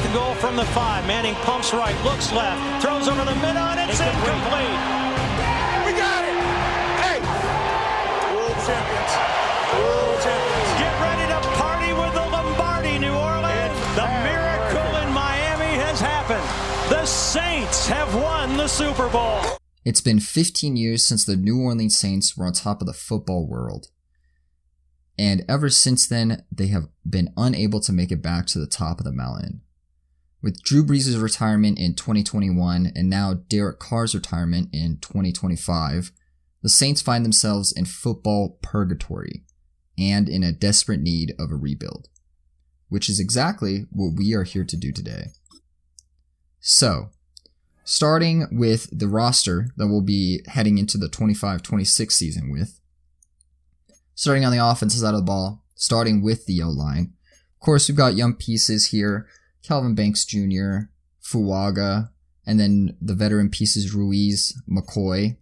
the goal from the 5. Manning pumps right, looks left, throws over the middle, and it's incomplete. We got it! Hey! World champions. World champions. Get ready to party with the Lombardi, New Orleans. The miracle in Miami has happened. The Saints have won the Super Bowl. It's been 15 years since the New Orleans Saints were on top of the football world. And ever since then, they have been unable to make it back to the top of the mountain. With Drew Brees' retirement in 2021 and now Derek Carr's retirement in 2025, the Saints find themselves in football purgatory and in a desperate need of a rebuild, which is exactly what we are here to do today. So, starting with the roster that we'll be heading into the 25-26 season with, starting on the offensive side of the ball, starting with the O-line. Of course, we've got young pieces here, Calvin Banks Jr., Fuaga, and then the veteran pieces Ruiz, McCoy.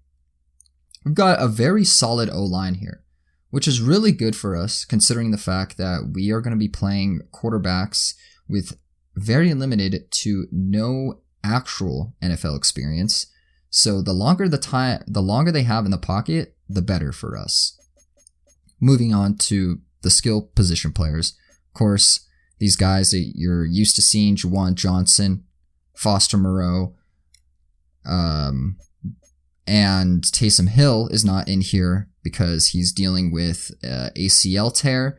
We've got a very solid O-line here, which is really good for us considering the fact that we are going to be playing quarterbacks with very limited to no actual NFL experience. So the longer they have in the pocket, the better for us. Moving on to the skill position players. Of course, these guys that you're used to seeing, Juwan Johnson, Foster Moreau, and Taysom Hill is not in here because he's dealing with ACL tear,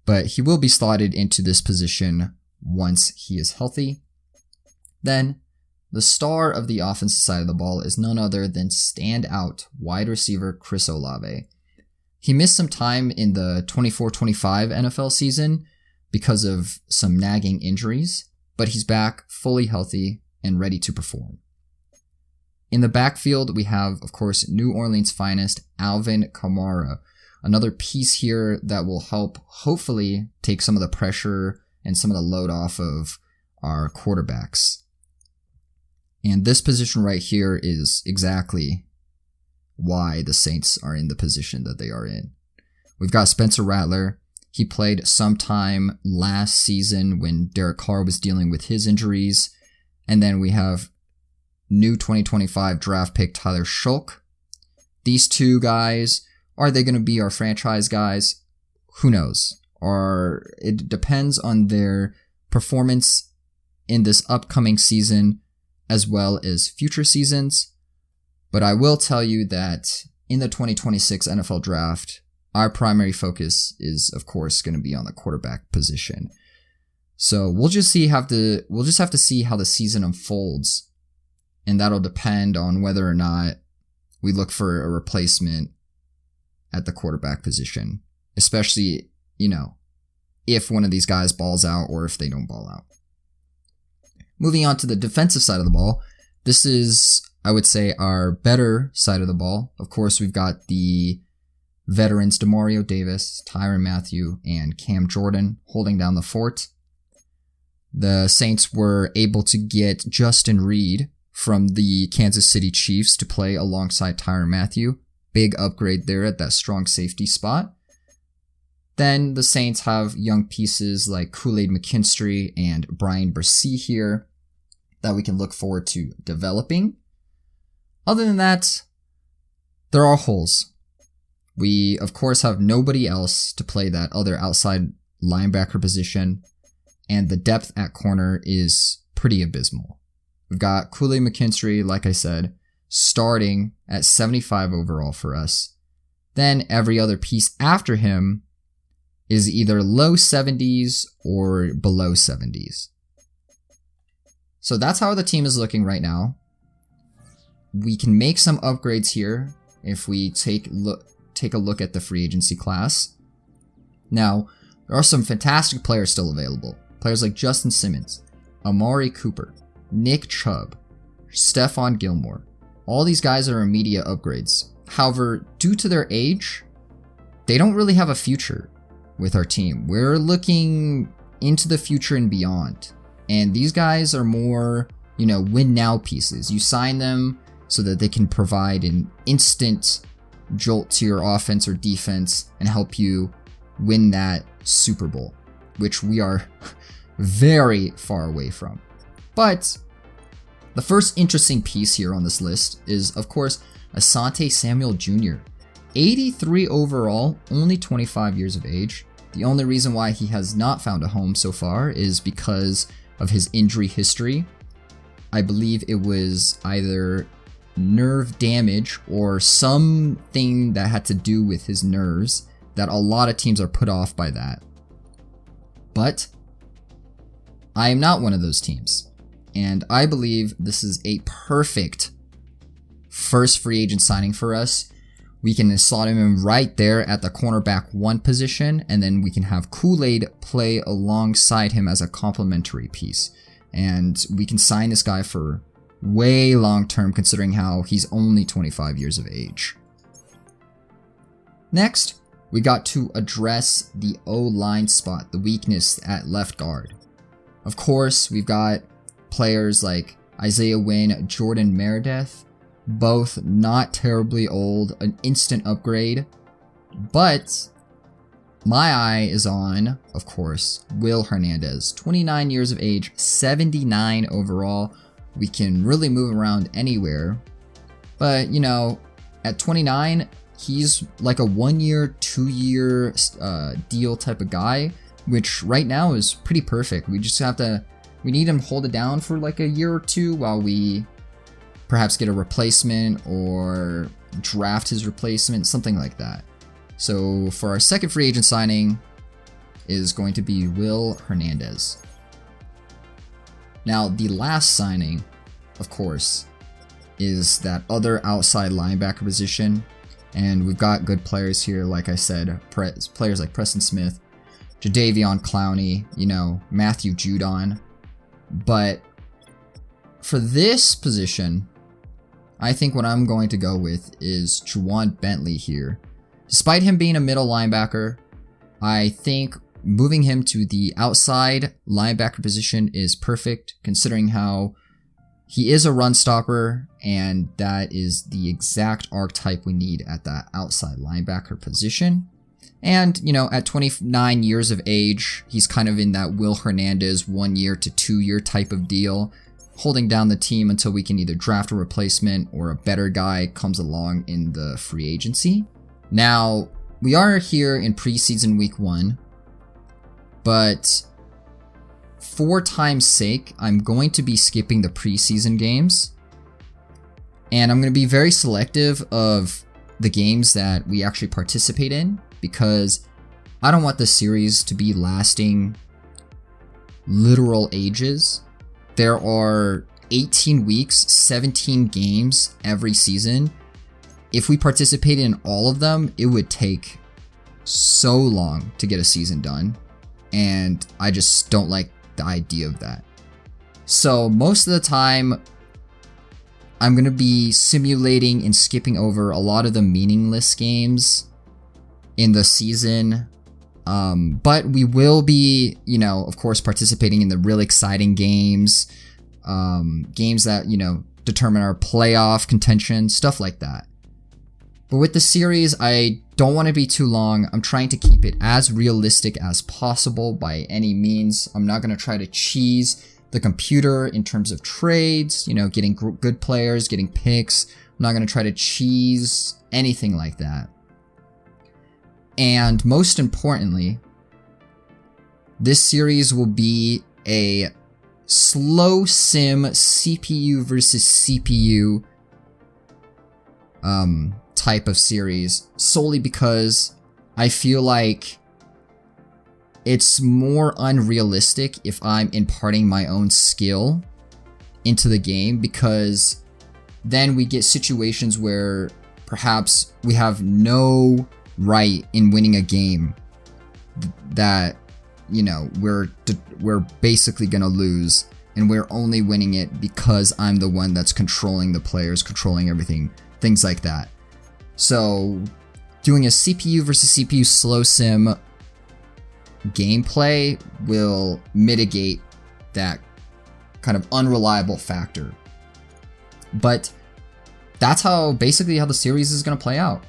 but he will be slotted into this position once he is healthy. Then, the star of the offensive side of the ball is none other than standout wide receiver Chris Olave. He missed some time in the 24-25 NFL season because of some nagging injuries, but he's back fully healthy and ready to perform. In the backfield, we have, of course, New Orleans' finest, Alvin Kamara, another piece here that will help hopefully take some of the pressure and some of the load off of our quarterbacks. And this position right here is exactly why the Saints are in the position that they are in. We've got Spencer Rattler. He played sometime last season when Derek Carr was dealing with his injuries. And then we have new 2025 draft pick Tyler Shulk. These two guys, are they going to be our franchise guys? Who knows? It depends on their performance in this upcoming season as well as future seasons. But I will tell you that in the 2026 NFL draft, our primary focus is, of course, going to be on the quarterback position. So we'll just have to see how the season unfolds, and that'll depend on whether or not we look for a replacement at the quarterback position, especially, if one of these guys balls out or if they don't ball out. Moving on to the defensive side of the ball, this is, I would say, our better side of the ball. Of course, we've got the veterans Demario Davis, Tyrann Mathieu, and Cam Jordan holding down the fort. The Saints were able to get Justin Reed from the Kansas City Chiefs to play alongside Tyrann Mathieu. Big upgrade there at that strong safety spot. Then the Saints have young pieces like Kool-Aid McKinstry and Brian Bresee here that we can look forward to developing. Other than that, there are holes. We, of course, have nobody else to play that other outside linebacker position, and the depth at corner is pretty abysmal. We've got Kool-Aid McKinstry, like I said, starting at 75 overall for us. Then every other piece after him is either low 70s or below 70s. So that's how the team is looking right now. We can make some upgrades here if we take a look at the free agency class. Now, there are some fantastic players still available. Players like Justin Simmons, Amari Cooper, Nick Chubb, Stephon Gilmore. All these guys are immediate upgrades. However, due to their age, they don't really have a future with our team. We're looking into the future and beyond. And these guys are more, win now pieces. You sign them so that they can provide an instant jolt to your offense or defense and help you win that Super Bowl, which we are very far away from. But the first interesting piece here on this list is, of course, Asante Samuel Jr. 83 overall, only 25 years of age. The only reason why he has not found a home so far is because of his injury history. I believe it was either nerve damage or something that had to do with his nerves that a lot of teams are put off by that. But I am not one of those teams. And I believe this is a perfect first free agent signing for us. We can slot him in right there at the cornerback 1 position, and then we can have Kool-Aid play alongside him as a complementary piece. And we can sign this guy for way long term, considering how he's only 25 years of age. Next, we got to address the O-line spot, the weakness at left guard. Of course, we've got players like Isaiah Wynn, Jordan Meredith, both not terribly old, an instant upgrade. But my eye is on, of course, Will Hernandez, 29 years of age, 79 overall. We can really move around anywhere. But, you know, at 29, he's like a 1-year, 2-year deal type of guy, which right now is pretty perfect. We just have to, we need him to hold it down for like a year or two while we perhaps get a replacement or draft his replacement, something like that. So for our second free agent signing is going to be Will Hernandez. Now the last signing, of course, is that other outside linebacker position. And we've got good players here, like I said, players like Preston Smith, Jadeveon Clowney, you know, Matthew Judon. But for this position, I think what I'm going to go with is Juwan Bentley here. Despite him being a middle linebacker, I think moving him to the outside linebacker position is perfect, considering how he is a run stopper, and that is the exact archetype we need at that outside linebacker position. And, you know, at 29 years of age, he's kind of in that Will Hernandez 1-year to 2-year type of deal, holding down the team until we can either draft a replacement or a better guy comes along in the free agency. Now, we are here in preseason week 1, but for time's sake, I'm going to be skipping the preseason games, and I'm going to be very selective of the games that we actually participate in, because I don't want this series to be lasting literal ages. There are 18 weeks, 17 games every season. If we participated in all of them, it would take so long to get a season done, and I just don't like the idea of that. So most of the time, I'm going to be simulating and skipping over a lot of the meaningless games in the season. But we will be, you know, of course, participating in the really exciting games, games that, you know, determine our playoff contention, stuff like that. But with the series, I don't want to be too long. I'm trying to keep it as realistic as possible by any means. I'm not going to try to cheese the computer in terms of trades, you know, getting good players, getting picks. I'm not going to try to cheese anything like that. And most importantly, this series will be a slow sim CPU versus CPU type of series, solely because I feel like it's more unrealistic if I'm imparting my own skill into the game, because then we get situations where perhaps we have no right in winning a game that, you know, we're basically gonna lose, and we're only winning it because I'm the one that's controlling the players, controlling everything, things like that. So doing a CPU versus CPU slow sim gameplay will mitigate that kind of unreliable factor. But that's basically how the series is going to play out.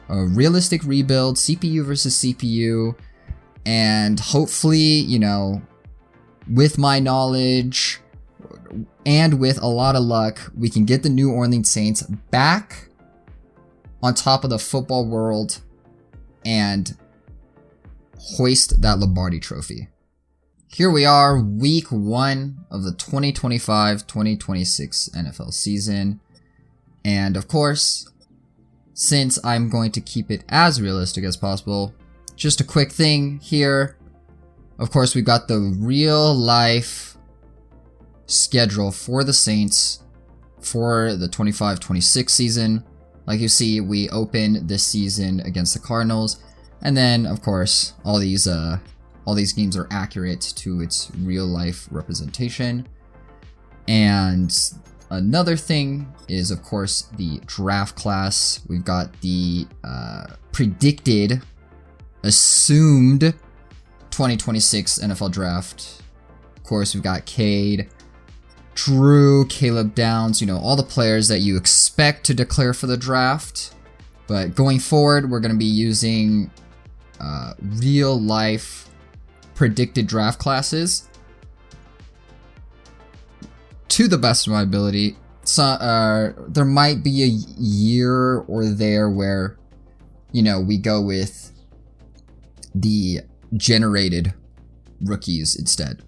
A realistic rebuild, CPU versus CPU, and hopefully, you know, with my knowledge and with a lot of luck, we can get the New Orleans Saints back on top of the football world and hoist that Lombardi trophy. Here we are, week 1 of the 2025-2026 NFL season. And of course, since I'm going to keep it as realistic as possible, just a quick thing here. Of course, we've got the real life schedule for the Saints for the 25-26 season. Like you see, we open this season against the Cardinals, and then of course all these games are accurate to its real life representation. And another thing is, of course, the draft class. We've got the predicted, assumed 2026 NFL draft. Of course, we've got Cade, Drew, Caleb Downs, all the players that you expect to declare for the draft. But going forward, we're going to be using real life predicted draft classes to the best of my ability. So, there might be a year or there where, we go with the generated rookies instead.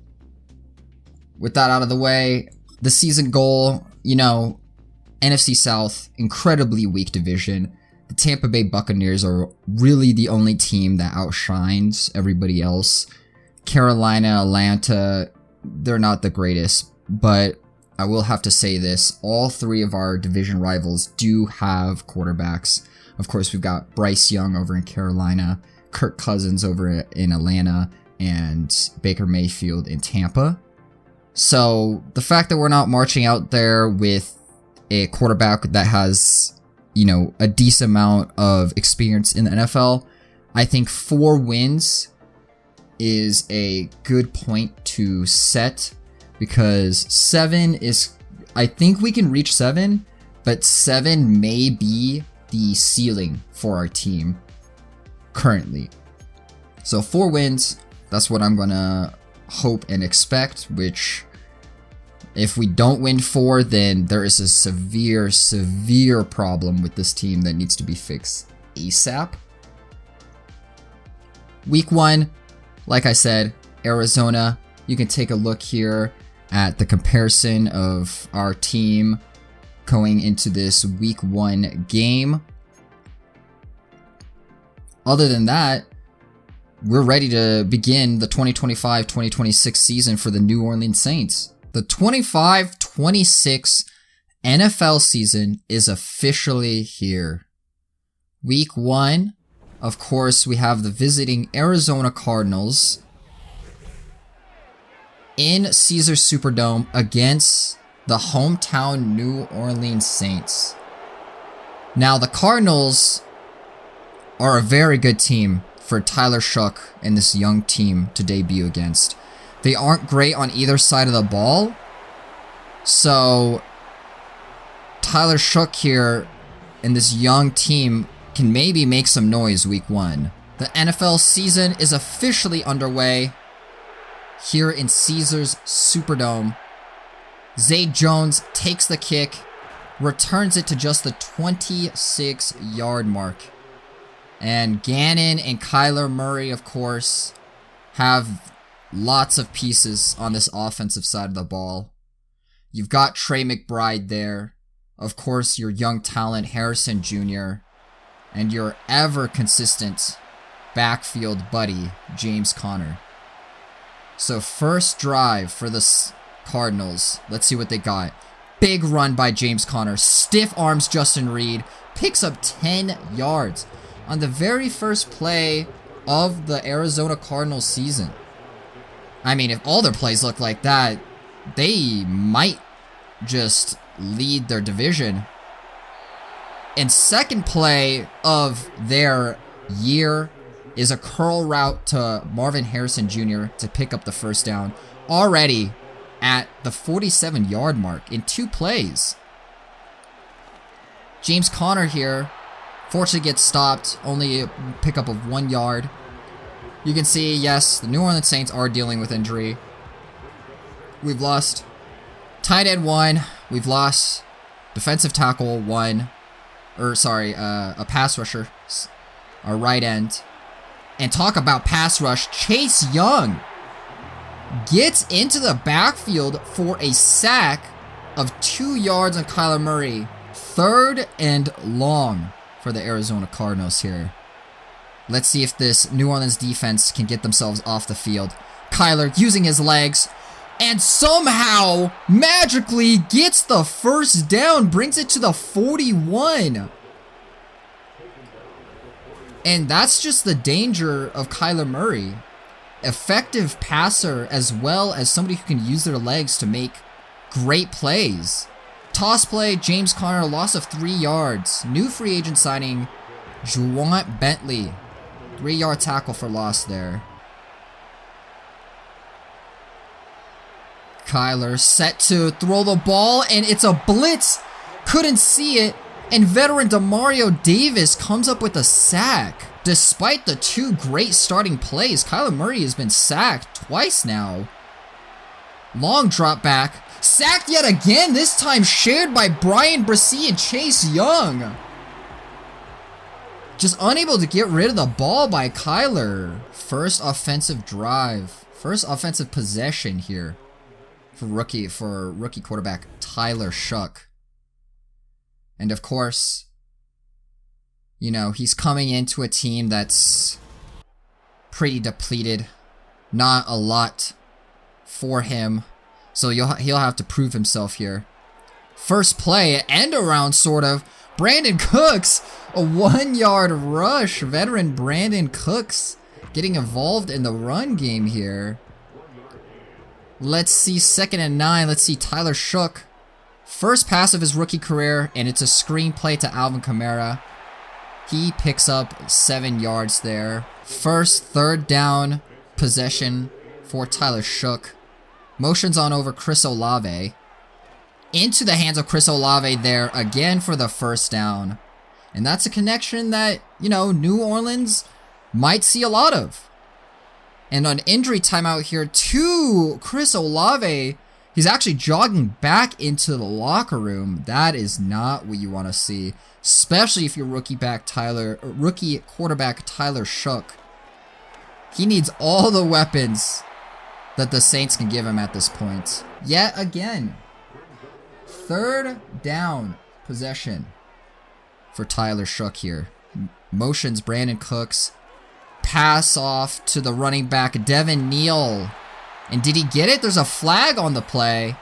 With that out of the way, the season goal, NFC South, incredibly weak division. The Tampa Bay Buccaneers are really the only team that outshines everybody else. Carolina, Atlanta, they're not the greatest, but I will have to say this, all 3 of our division rivals do have quarterbacks. Of course, we've got Bryce Young over in Carolina, Kirk Cousins over in Atlanta, and Baker Mayfield in Tampa. So the fact that we're not marching out there with a quarterback that has, a decent amount of experience in the NFL, I think 4 wins is a good point to set, because 7 is, I think we can reach 7, but 7 may be the ceiling for our team currently. So 4 wins, that's what I'm gonna hope and expect, which if we don't win 4, then there is a severe problem with this team that needs to be fixed ASAP. Week 1, like I said, Arizona. You can take a look here at the comparison of our team going into this week 1 game. Other than that, we're ready to begin the 2025-2026 season for the New Orleans Saints. The 25-26 NFL season is officially here. Week 1, of course, we have the visiting Arizona Cardinals in Caesars Superdome against the hometown New Orleans Saints. Now, the Cardinals are a very good team for Tyler Shough and this young team to debut against. They aren't great on either side of the ball, so Tyler Shough here and this young team can maybe make some noise week 1. The NFL season is officially underway here in Caesars Superdome. Zay Jones takes the kick, returns it to just the 26-yard mark. And Gannon and Kyler Murray, of course, have lots of pieces on this offensive side of the ball. You've got Trey McBride there. Of course, your young talent, Harrison Jr. And your ever-consistent backfield buddy, James Conner. So first drive for the Cardinals. Let's see what they got. Big run by James Conner. Stiff arms Justin Reed. Picks up 10 yards on the very first play of the Arizona Cardinals season. I mean, if all their plays look like that, they might just lead their division. And second play of their year is a curl route to Marvin Harrison Jr. to pick up the first down, already at the 47-yard mark in 2 plays. James Conner here, fortunately gets stopped, only a pickup of 1 yard. You can see, yes, the New Orleans Saints are dealing with injury. we've lost tight end 1. We've lost defensive tackle 1. A pass rusher. Our right end. And talk about pass rush. Chase Young gets into the backfield for a sack of 2 yards on Kyler Murray. 3rd and long for the Arizona Cardinals here. Let's see if this New Orleans defense can get themselves off the field. Kyler using his legs and somehow magically gets the first down, brings it to the 41. And that's just the danger of Kyler Murray. Effective passer as well as somebody who can use their legs to make great plays. Toss play, James Conner, loss of 3 yards. New free agent signing, Juwan Bentley. 3-yard tackle for loss there. Kyler set to throw the ball, and it's a blitz. Couldn't see it, and veteran Demario Davis comes up with a sack. Despite the 2 great starting plays, Kyler Murray has been sacked twice now. Long drop back. Sacked yet again, this time shared by Brian Bresee and Chase Young. Just unable to get rid of the ball by Kyler. First offensive drive. First offensive possession here for rookie quarterback Tyler Shough. And of course, you know, he's coming into a team that's pretty depleted. Not a lot for him. So he'll have to prove himself here. First play, end around sort of. Brandon Cooks, a 1-yard rush. Veteran Brandon Cooks getting involved in the run game here. Let's see 2nd and 9. Let's see Tyler Shough. First pass of his rookie career, and it's a screen play to Alvin Kamara. He picks up 7 yards there. First 3rd down possession for Tyler Shough. Motions on over Chris Olave. Into the hands of Chris Olave there again for the first down. And that's a connection that, you know, New Orleans might see a lot of. And an injury timeout here to Chris Olave. He's actually jogging back into the locker room. That is not what you want to see. Especially if you're rookie quarterback Tyler Shough. He needs all the weapons that the Saints can give him at this point. Yet again, 3rd down possession for Tyler Shough here. Motions Brandon Cooks. Pass off to the running back Devin Neal. And did he get it? There's a flag on the play.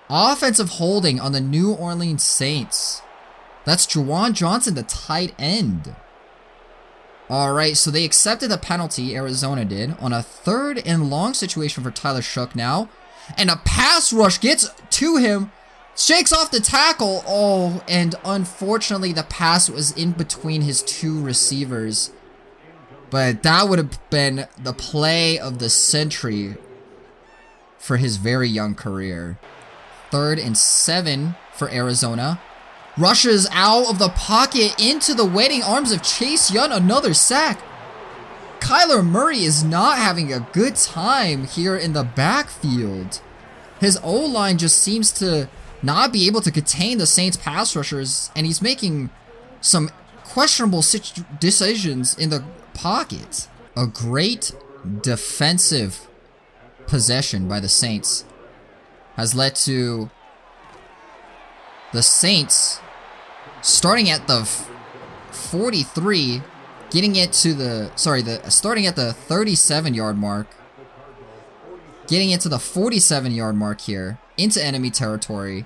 Offensive holding on the New Orleans Saints. That's Juwan Johnson, the tight end. Alright, so they accepted the penalty, Arizona did, on a 3rd and long situation for Tyler Shough now. And a pass rush gets to him, shakes off the tackle. Oh, and unfortunately the pass was in between his 2 receivers. But that would have been the play of the century for his very young career. 3rd and 7 for Arizona. Rushes out of the pocket into the waiting arms of Chase Young. Another sack. Kyler Murray is not having a good time here in the backfield. His O-line just seems to not be able to contain the Saints pass rushers, and he's making some questionable decisions in the pocket. A great defensive possession by the Saints has led to the Saints starting at the 43, getting it to the, starting at the 37-yard mark, getting it to the 47-yard mark here, into enemy territory.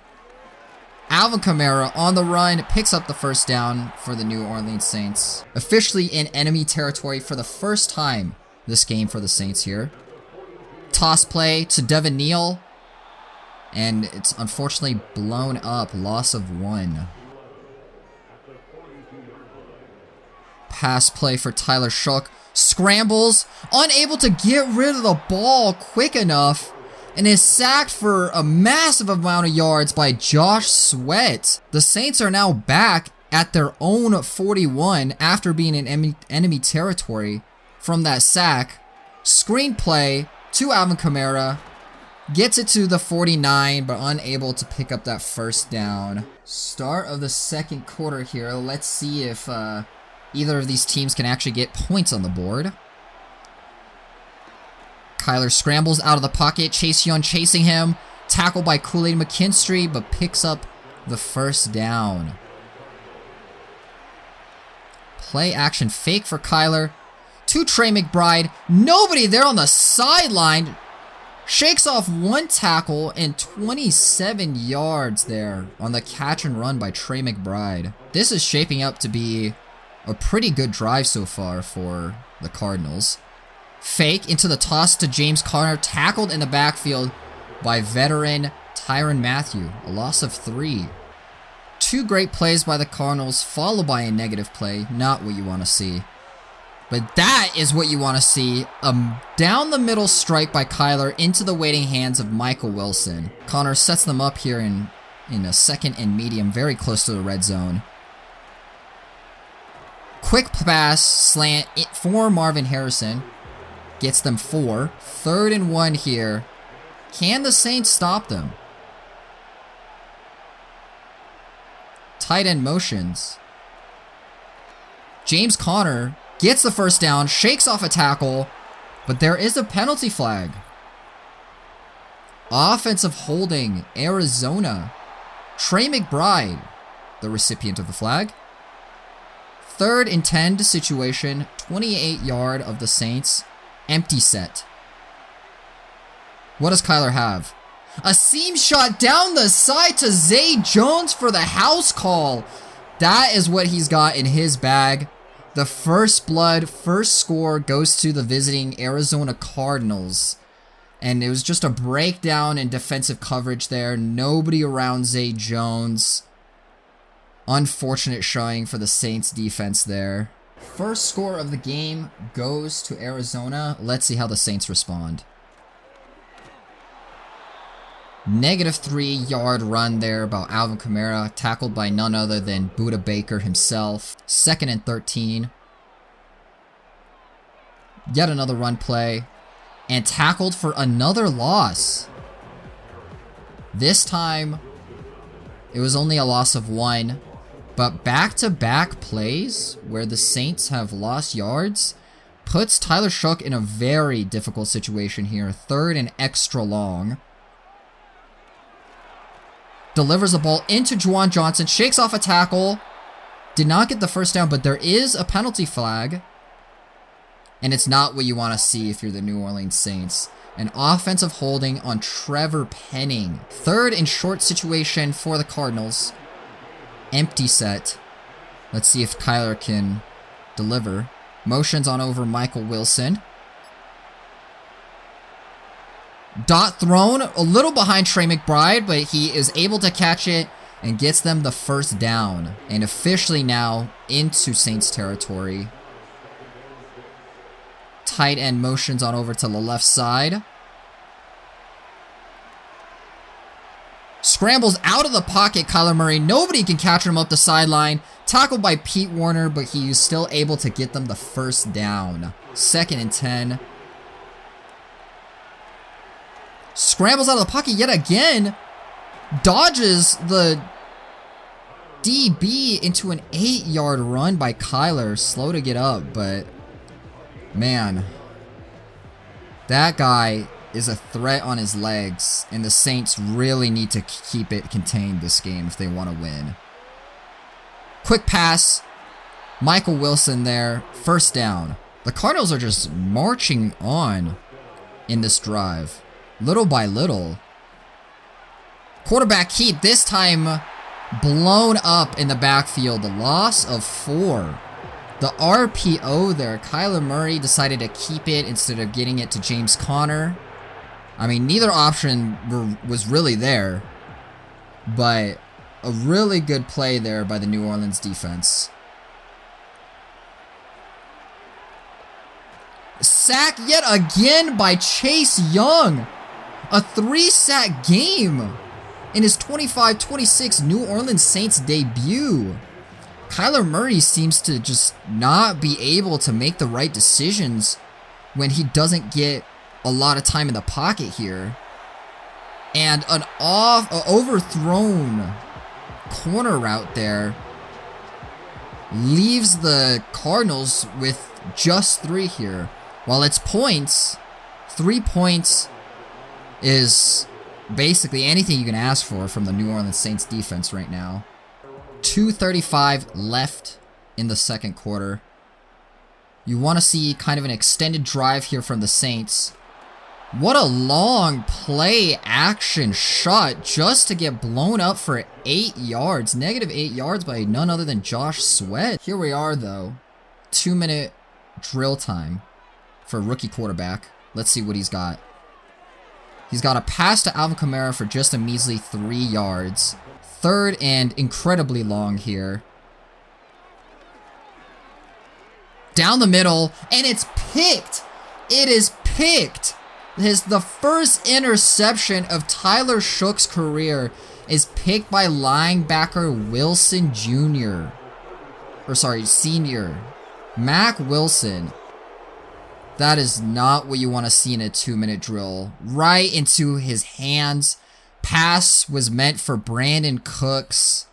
Alvin Kamara on the run, picks up the first down for the New Orleans Saints. Officially in enemy territory for the first time this game for the Saints here. Toss play to Devin Neal, and it's unfortunately blown up, loss of 1. Pass play for Tyler Shough. Scrambles, unable to get rid of the ball quick enough, and is sacked for a massive amount of yards by Josh Sweat. The Saints are now back at their own 41 after being in enemy territory from that sack. Screenplay, to Alvin Kamara. Gets it to the 49, but unable to pick up that first down. Start of the second quarter here. Let's see if either of these teams can actually get points on the board. Kyler scrambles out of the pocket. Chase Young chasing him. Tackled by Kool-Aid McKinstry, but picks up the first down. Play action fake for Kyler. To Trey McBride. Nobody there on the sideline. Shakes off one tackle and 27 yards there on the catch and run by Trey McBride. This is shaping up to be a pretty good drive so far for the Cardinals. Fake into the toss to James Conner, tackled in the backfield by veteran Tyrann Mathieu. A loss of 3. 2 great plays by the Cardinals, followed by a negative play. Not what you want to see. But that is what you want to see. A down the middle strike by Kyler into the waiting hands of Michael Wilson. Conner sets them up here in a second and medium, very close to the red zone. Quick pass slant for Marvin Harrison. Gets them 4. 3rd and 1 here. Can the Saints stop them? Tight end motions. James Conner gets the first down, shakes off a tackle, but there is a penalty flag. Offensive holding, Arizona. Trey McBride, the recipient of the flag. 3rd and 10 situation, 28-yard of the Saints. Empty set. What does Kyler have? A seam shot down the side to Zay Jones for the house call. That is what he's got in his bag. The first blood, first score goes to the visiting Arizona Cardinals. And it was just a breakdown in defensive coverage there. Nobody around Zay Jones. Unfortunate showing for the Saints defense there. First score of the game goes to Arizona. Let's see how the Saints respond. -3-yard run there by Alvin Kamara, tackled by none other than Budda Baker himself. 2nd and 13. Yet another run play. And tackled for another loss. This time, it was only a loss of 1. But back-to-back plays where the Saints have lost yards puts Tyler Shough in a very difficult situation here. 3rd and extra long. Delivers the ball into Juwan Johnson. Shakes off a tackle. Did not get the first down, but there is a penalty flag. And it's not what you want to see if you're the New Orleans Saints. An offensive holding on Trevor Penning. 3rd and short situation for the Cardinals. Empty set. Let's see if Kyler can deliver. Motions on over Michael Wilson. Dot thrown a little behind Trey McBride, but he is able to catch it and gets them the first down. And officially now into Saints territory. Tight end motions on over to the left side. Scrambles out of the pocket, Kyler Murray. Nobody can catch him up the sideline. Tackled by Pete Warner, but he is still able to get them the first down. 2nd and 10. Scrambles out of the pocket yet again. Dodges the DB into an 8-yard run by Kyler. Slow to get up, but man, that guy is a threat on his legs, and the Saints really need to keep it contained this game if they want to win. Quick pass. Michael Wilson there. First down. The Cardinals are just marching on in this drive. Little by little. Quarterback keep, this time blown up in the backfield. The loss of 4. The RPO there. Kyler Murray decided to keep it instead of getting it to James Conner. I mean, neither option was really there, but a really good play there by the New Orleans defense. Sack yet again by Chase Young. A 3-sack game in his 25-26 New Orleans Saints debut. Kyler Murray seems to just not be able to make the right decisions when he doesn't get a lot of time in the pocket here. And an overthrown corner route there leaves the Cardinals with just 3 here. While it's points, 3 points is basically anything you can ask for from the New Orleans Saints defense right now. 2:35 left in the second quarter. You want to see kind of an extended drive here from the Saints. What a long play action shot just to get blown up for 8 yards. Negative 8 yards by none other than Josh Sweat. Here we are though. 2-minute drill time for a rookie quarterback. Let's see what he's got. He's got a pass to Alvin Kamara for just a measly 3 yards. Third and incredibly long here. Down the middle, and it's picked. It is picked. The first interception of Tyler Shoug's career is picked by linebacker Wilson Jr. Senior. Mac Wilson. That is not what you want to see in a 2-minute drill. Right into his hands. Pass was meant for Brandon Cooks.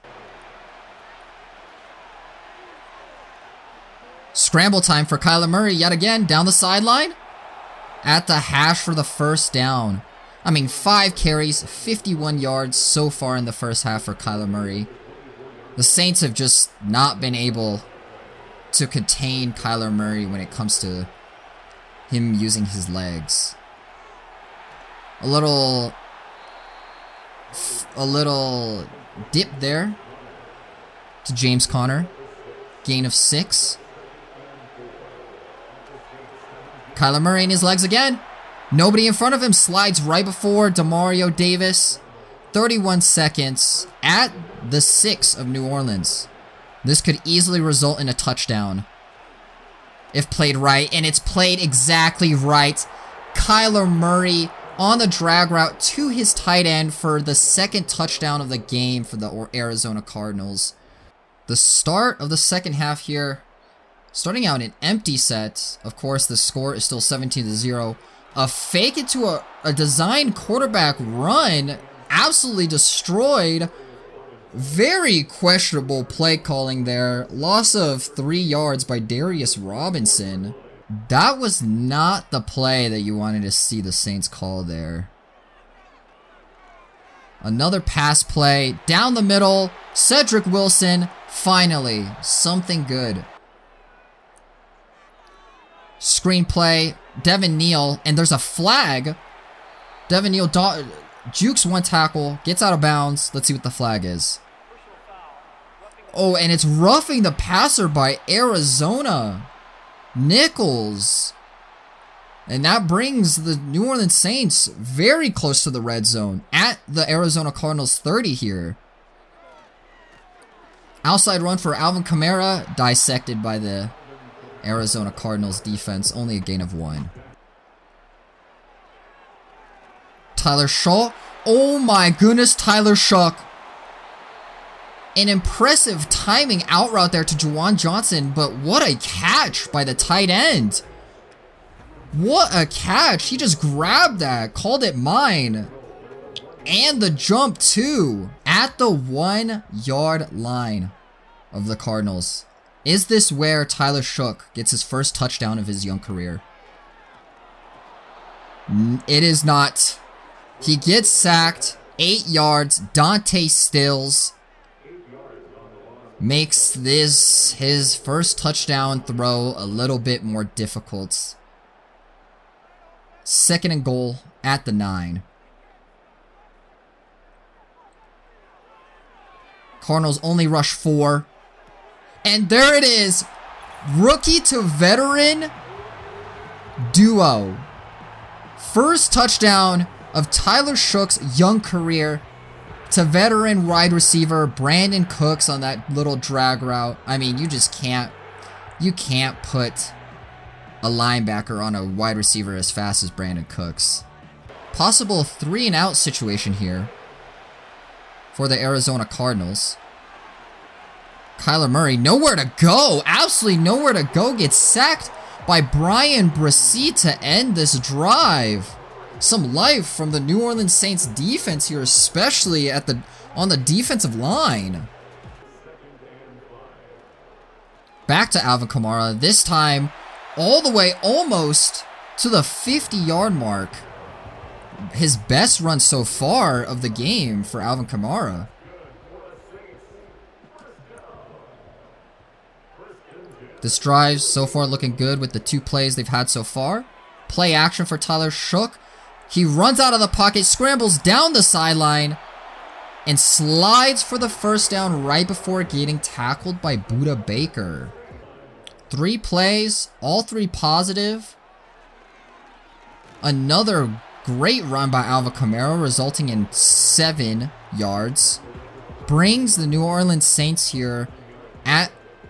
Scramble time for Kyler Murray yet again down the sideline. At the hash for the first down. 5 carries, 51 yards so far in the first half for Kyler Murray. The Saints have just not been able to contain Kyler Murray when it comes to him using his legs. A little dip there to James Conner. Gain of 6. Kyler Murray in his legs again. Nobody in front of him. Slides right before Demario Davis. 31 seconds at the 6 of New Orleans. This could easily result in a touchdown if played right, and it's played exactly right. Kyler Murray on the drag route to his tight end for the second touchdown of the game for the Arizona Cardinals. The start of the second half here, starting out an empty set. Of course, the score is still 17-0. A fake it to a designed quarterback run, absolutely destroyed. Very questionable play calling there. Loss of 3 yards by Darius Robinson. That was not the play that you wanted to see the Saints call there. Another pass play down the middle. Cedric Wilson, finally, something good. Screenplay, Devin Neal, and there's a flag. Devin Neal jukes one tackle, gets out of bounds. Let's see what the flag is. Oh, and it's roughing the passer by Arizona. Nichols. And that brings the New Orleans Saints very close to the red zone at the Arizona Cardinals 30 here. Outside run for Alvin Kamara, dissected by the Arizona Cardinals defense, only a gain of 1. Tyler Shough. Oh my goodness, Tyler Shough. An impressive timing out route there to Juwan Johnson, but what a catch by the tight end. What a catch. He just grabbed that, called it mine. And the jump too, at the 1 yard line of the Cardinals. Is this where Tyler Shough gets his first touchdown of his young career? It is not. He gets sacked, 8 yards. Dante Stills makes this his first touchdown throw a little bit more difficult. 2nd and goal at the 9. Cardinals only rush 4. And there it is. Rookie to veteran duo. First touchdown of Tyler Shough's young career to veteran wide receiver Brandon Cooks on that little drag route. You just can't put a linebacker on a wide receiver as fast as Brandon Cooks. Possible 3-and-out situation here for the Arizona Cardinals. Kyler Murray, nowhere to go. Absolutely nowhere to go. Gets sacked by Brian Brissett to end this drive. Some life from the New Orleans Saints defense here, especially on the defensive line. Back to Alvin Kamara, this time all the way almost to the 50-yard mark. His best run so far of the game for Alvin Kamara. This drive so far looking good with the 2 plays they've had so far. Play action for Tyler Shook. He runs out of the pocket, scrambles down the sideline, and slides for the first down right before getting tackled by Budda Baker. 3 plays, all 3 positive. Another great run by Alvin Kamara, resulting in 7 yards. Brings the New Orleans Saints here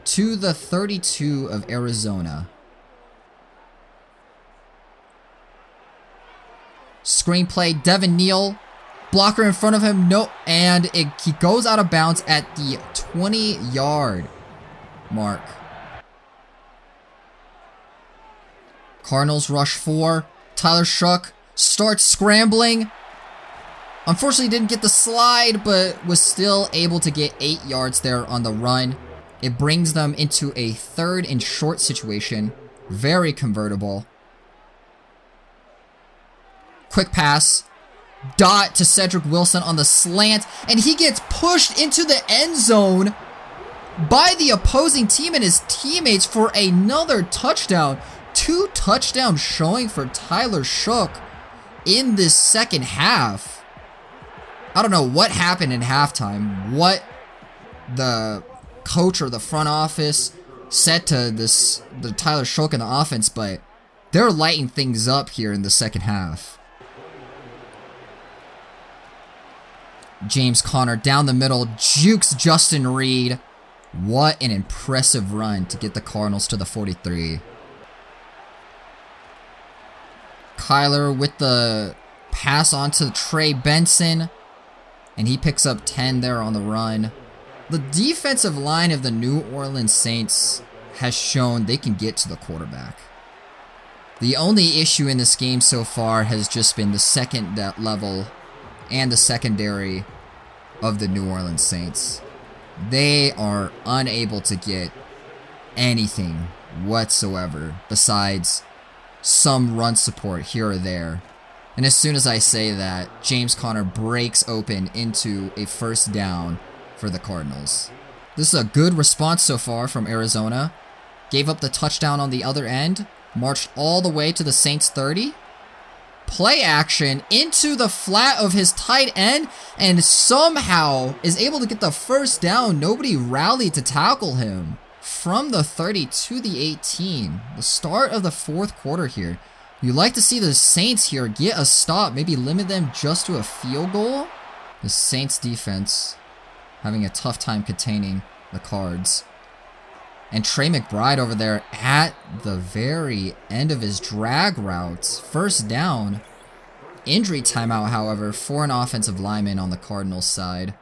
to the 32 of Arizona. Screenplay, Devin Neal. Blocker in front of him, no, and he goes out of bounds at the 20-yard mark. Cardinals rush 4. Tyler Shook starts scrambling. Unfortunately didn't get the slide, but was still able to get 8 yards there on the run. It brings them into a 3rd and short situation. Very convertible. Quick pass. Dot to Cedric Wilson on the slant, and he gets pushed into the end zone by the opposing team and his teammates for another touchdown. 2 touchdowns showing for Tyler Shook in this second half. I don't know what happened in halftime, what the coach or the front office said to the Tyler Shook in the offense, but they're lighting things up here in the second half. James Conner down the middle, jukes Justin Reed. What an impressive run to get the Cardinals to the 43. Kyler with the pass on to Trey Benson, and he picks up 10 there on the run. The defensive line of the New Orleans Saints has shown they can get to the quarterback. The only issue in this game so far has just been the second level and the secondary of the New Orleans Saints. They are unable to get anything whatsoever besides some run support here or there. And as soon as I say that, James Conner breaks open into a first down for the Cardinals. This is a good response so far from Arizona. Gave up the touchdown on the other end, marched all the way to the Saints 30. Play action into the flat of his tight end, and somehow is able to get the first down. Nobody rallied to tackle him. From the 30 to the 18. The start of the 4th quarter here. You like to see the Saints here get a stop, maybe limit them just to a field goal. The Saints defense having a tough time containing the Cards. And Trey McBride over there at the very end of his drag routes. First down. Injury timeout, however, for an offensive lineman on the Cardinals side.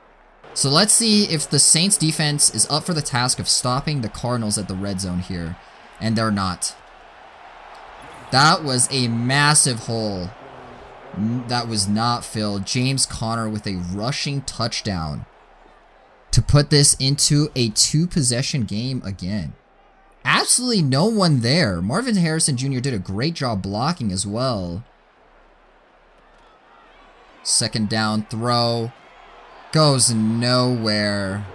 So let's see if the Saints defense is up for the task of stopping the Cardinals at the red zone here. And they're not. That was a massive hole that was not filled. James Conner with a rushing touchdown to put this into a 2-possession game again. Absolutely no one there. Marvin Harrison Jr. did a great job blocking as well. Second down throw. Goes nowhere.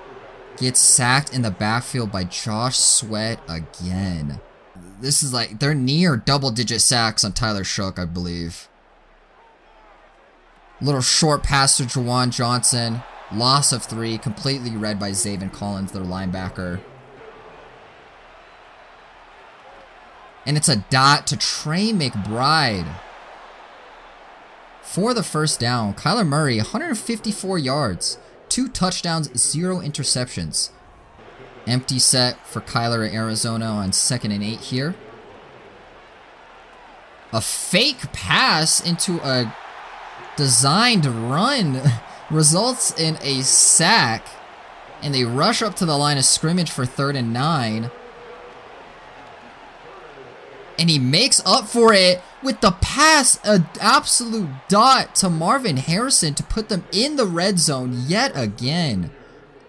Gets sacked in the backfield by Josh Sweat again. This is like, they're near double-digit sacks on Tyler Shook, I believe. Little short pass to Juwan Johnson. Loss of 3, completely read by Zaven Collins, their linebacker. And it's a dot to Trey McBride for the first down. Kyler Murray, 154 yards, 2 touchdowns, 0 interceptions. Empty set for Kyler at Arizona on 2nd and 8 here. A fake pass into a designed run results in a sack, and they rush up to the line of scrimmage for 3rd and 9. And he makes up for it with the pass, an absolute dot to Marvin Harrison to put them in the red zone yet again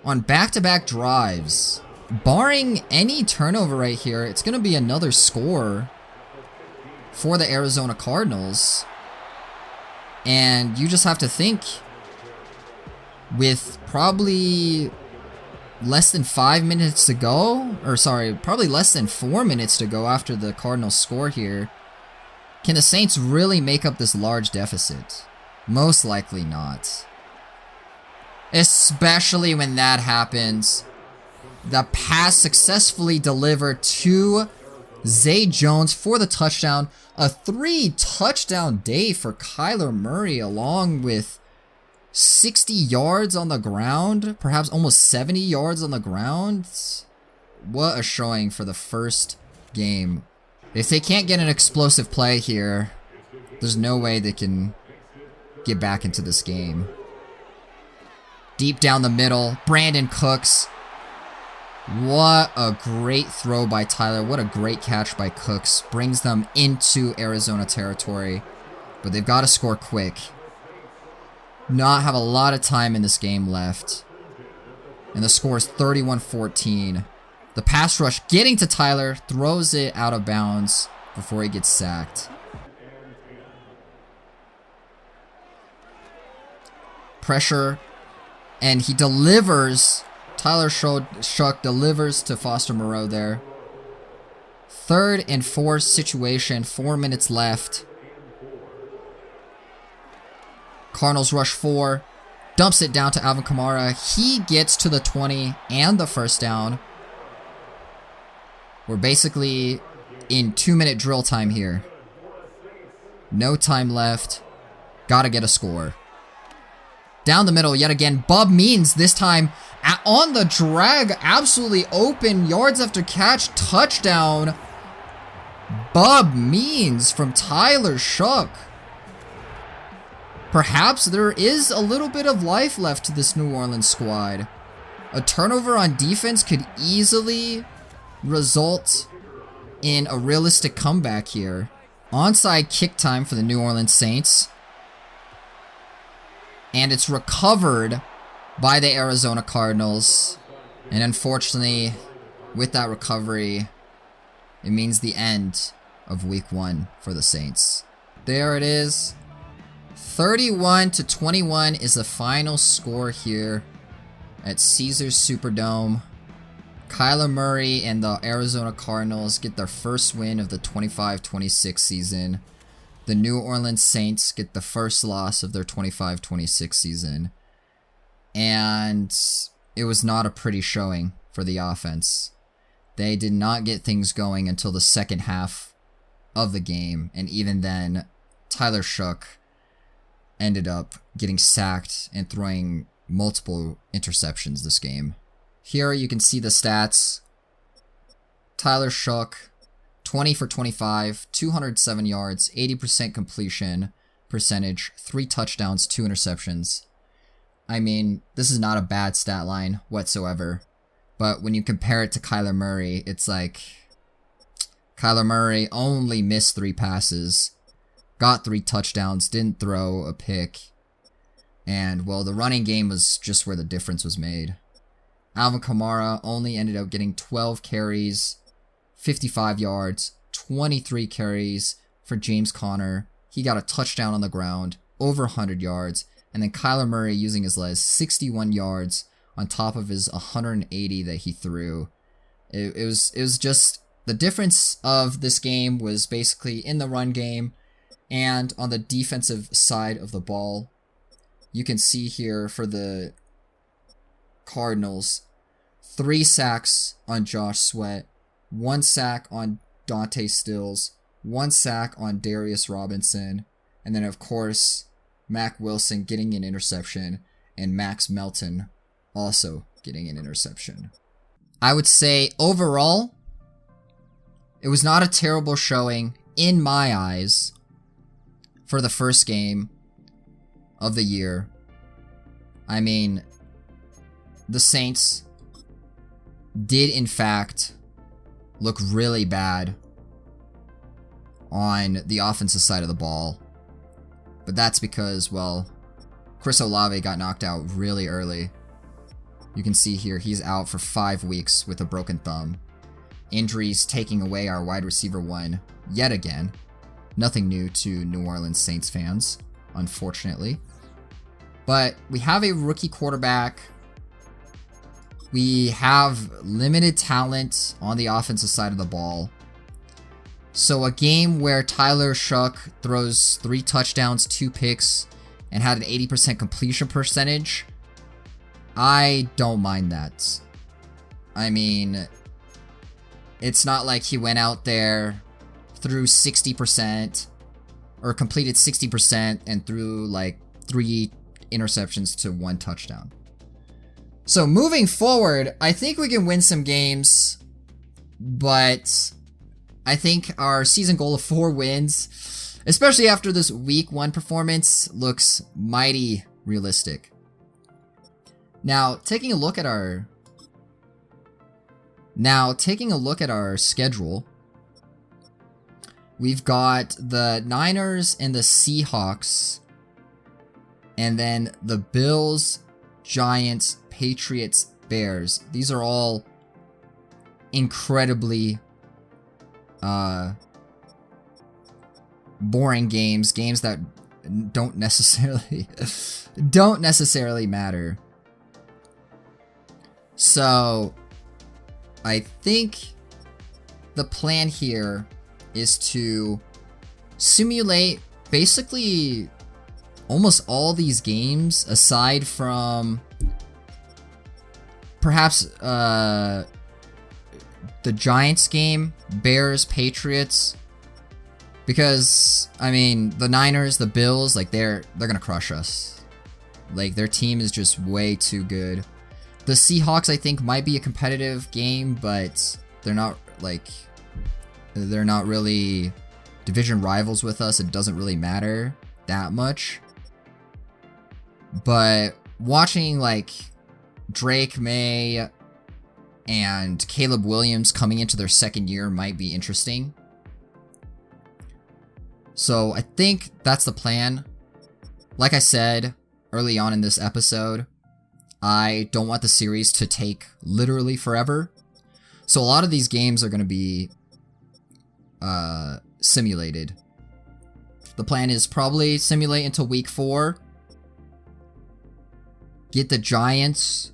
on back-to-back drives. Barring any turnover right here, it's going to be another score for the Arizona Cardinals. And you just have to think, with probably less than 5 minutes to go, or sorry, probably less than 4 minutes to go after the Cardinals score here, can the Saints really make up this large deficit? Most likely not. Especially when that happens. The pass successfully delivered to Zay Jones for the touchdown. A 3-touchdown day for Kyler Murray, along with 60 yards on the ground, perhaps almost 70 yards on the ground. What a showing for the first game. If they can't get an explosive play here, there's no way they can get back into this game. Deep down the middle, Brandon Cooks. What a great throw by Tyler. What a great catch by Cooks. Brings them into Arizona territory. But they've got to score quick. Not have a lot of time in this game left. And the score is 31-14. The pass rush getting to Tyler. Throws it out of bounds before he gets sacked. Pressure. And he delivers. Tyler Shuck delivers to Foster Moreau there. 3rd and 4 situation. 4 minutes left. Cardinals rush 4. Dumps it down to Alvin Kamara. He gets to the 20 and the first down. We're basically in 2-minute drill time here. No time left. Gotta get a score. Down the middle yet again. Bub Means this time on the drag. Absolutely open. Yards after catch. Touchdown. Bub Means from Tyler Shuck. Perhaps there is a little bit of life left to this New Orleans squad. A turnover on defense could easily result in a realistic comeback here. Onside kick time for the New Orleans Saints. And it's recovered by the Arizona Cardinals. And unfortunately, with that recovery, it means the end of week 1 for the Saints. There it is. 31-21 is the final score here at Caesars Superdome. Kyler Murray and the Arizona Cardinals get their first win of the 25-26 season. The New Orleans Saints get the first loss of their 25-26 season. And it was not a pretty showing for the offense. They did not get things going until the second half of the game. And even then, Tyler Shuck ended up getting sacked and throwing multiple interceptions this game. Here you can see the stats. Tyler Shuck, 20 for 25, 207 yards, 80% completion percentage, 3 touchdowns, 2 interceptions. I mean, this is not a bad stat line whatsoever. But when you compare it to Kyler Murray, it's like Kyler Murray only missed 3 passes, got 3 touchdowns, didn't throw a pick. And, well, the running game was just where the difference was made. Alvin Kamara only ended up getting 12 carries, 55 yards, 23 carries for James Conner. He got a touchdown on the ground, over 100 yards. And then Kyler Murray using his legs, 61 yards on top of his 180 that he threw. It was just, the difference of this game was basically in the run game and on the defensive side of the ball. You can see here for the Cardinals, 3 sacks on Josh Sweat, 1 sack on Dante Stills, 1 sack on Darius Robinson, and then of course Mac Wilson getting an interception and Max Melton also getting an interception. I would say overall, it was not a terrible showing in my eyes for the first game of the year. I mean, the Saints did in fact look really bad on the offensive side of the ball. But that's because, well, Chris Olave got knocked out really early. You can see here he's out for 5 weeks with a broken thumb. Injuries taking away our wide receiver one yet again. Nothing new to New Orleans Saints fans, unfortunately. But we have a rookie quarterback. We have limited talent on the offensive side of the ball. So a game where Tyler Shuck throws 3 touchdowns, 2 picks, and had an 80% completion percentage, I don't mind that. I mean, it's not like he went out there, threw 60%, or completed 60% and threw like 3 interceptions to 1 touchdown. So moving forward, I think we can win some games, but I think our season goal of 4 wins, especially after this week 1 performance, looks mighty realistic. Now, taking a look at our schedule, we've got the Niners and the Seahawks, and then the Bills, Giants, Patriots, Bears. These are all incredibly boring games that don't necessarily matter. So I think the plan here is to simulate basically almost all these games aside from perhaps the Giants game, Bears, Patriots, because I mean the Niners, the Bills, like they're gonna crush us. Like their team is just way too good. The Seahawks I think might be a competitive game, but they're not really division rivals with us. It doesn't really matter that much. But watching like Drake May and Caleb Williams coming into their second year might be interesting. So I think that's the plan. Like I said early on in this episode, I don't want the series to take literally forever. So a lot of these games are going to be simulated. The plan is probably simulate until week 4. Get the Giants,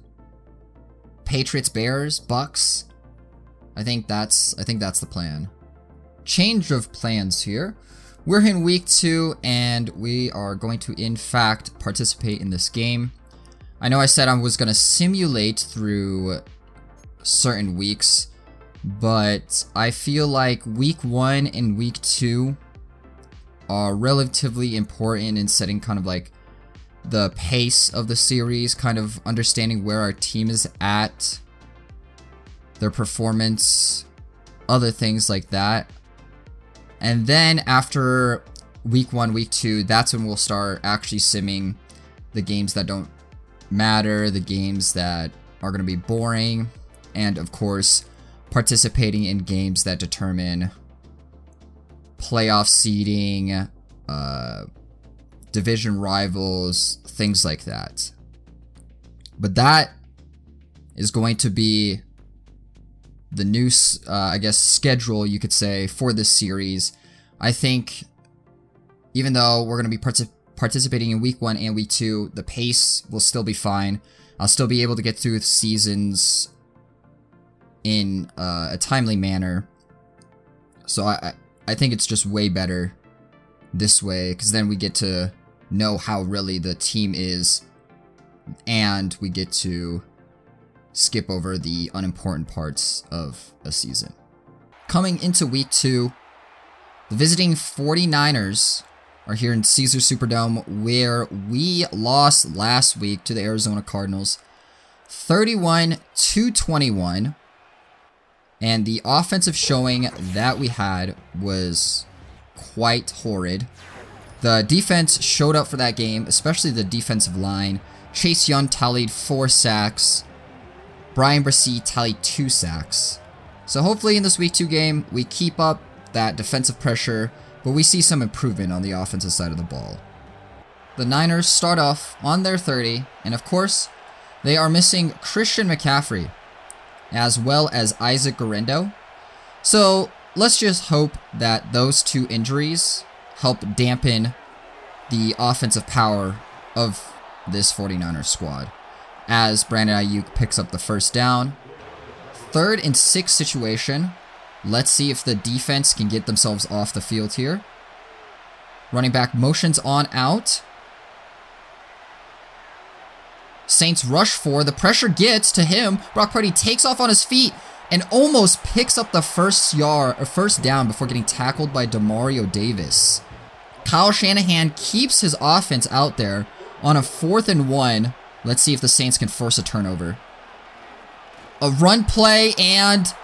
Patriots, Bears, Bucks. I think that's the plan. Change of plans here. We're in week 2 and we are going to in fact participate in this game. I know I said I was going to simulate through certain weeks, but I feel like week 1 and week 2 are relatively important in setting kind of like the pace of the series, kind of understanding where our team is at, their performance, other things like that. And then after week 1, week 2, that's when we'll start actually simming the games that don't matter, the games that are going to be boring, and of course participating in games that determine playoff seeding, division rivals, things like that. But that is going to be the new I guess schedule, you could say, for this series. I think even though we're going to be participating in week 1 and week 2, the pace will still be fine. I'll still be able to get through the seasons in a timely manner. So I think it's just way better this way, because then we get to know how really the team is, and we get to skip over the unimportant parts of a season. Coming into week 2, the visiting 49ers are here in Caesar Superdome, where we lost last week to the Arizona Cardinals 31-21, and the offensive showing that we had was quite horrid. The defense showed up for that game, especially the defensive line. Chase Young tallied 4 sacks. Brian Brissett tallied 2 sacks. So hopefully in this week 2 game, we keep up that defensive pressure, but we see some improvement on the offensive side of the ball. The Niners start off on their 30, and of course, they are missing Christian McCaffrey, as well as Isaac Guerrero. So let's just hope that those two injuries help dampen the offensive power of this 49ers squad, as Brandon Ayuk picks up the first down. 3rd and 6 situation. Let's see if the defense can get themselves off the field here. Running back motions on out. Saints rush for, the pressure gets to him. Brock Purdy takes off on his feet and almost picks up the first down before getting tackled by Demario Davis. Kyle Shanahan keeps his offense out there on a 4th and 1. Let's see if the Saints can force a turnover. A run play, and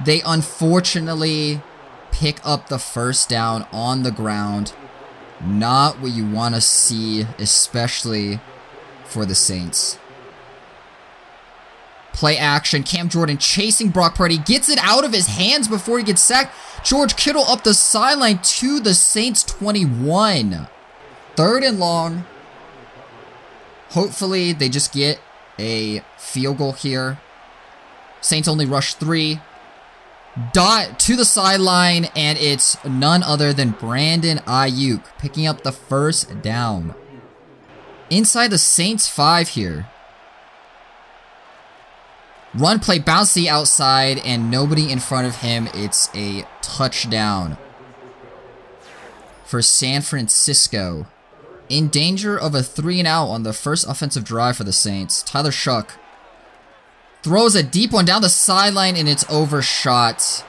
they unfortunately pick up the first down on the ground. Not what you want to see, especially for the Saints. Play action. Cam Jordan chasing Brock Purdy. Gets it out of his hands before he gets sacked. George Kittle up the sideline to the Saints 21. 3rd and long. Hopefully they just get a field goal here. Saints only rush 3. Dot to the sideline, and it's none other than Brandon Ayuk picking up the first down. Inside the Saints 5 here. Run play, bounce the outside, and nobody in front of him. It's a touchdown for San Francisco. In danger of a 3-and-out on the first offensive drive for the Saints. Tyler Shuck throws a deep one down the sideline, and it's overshot.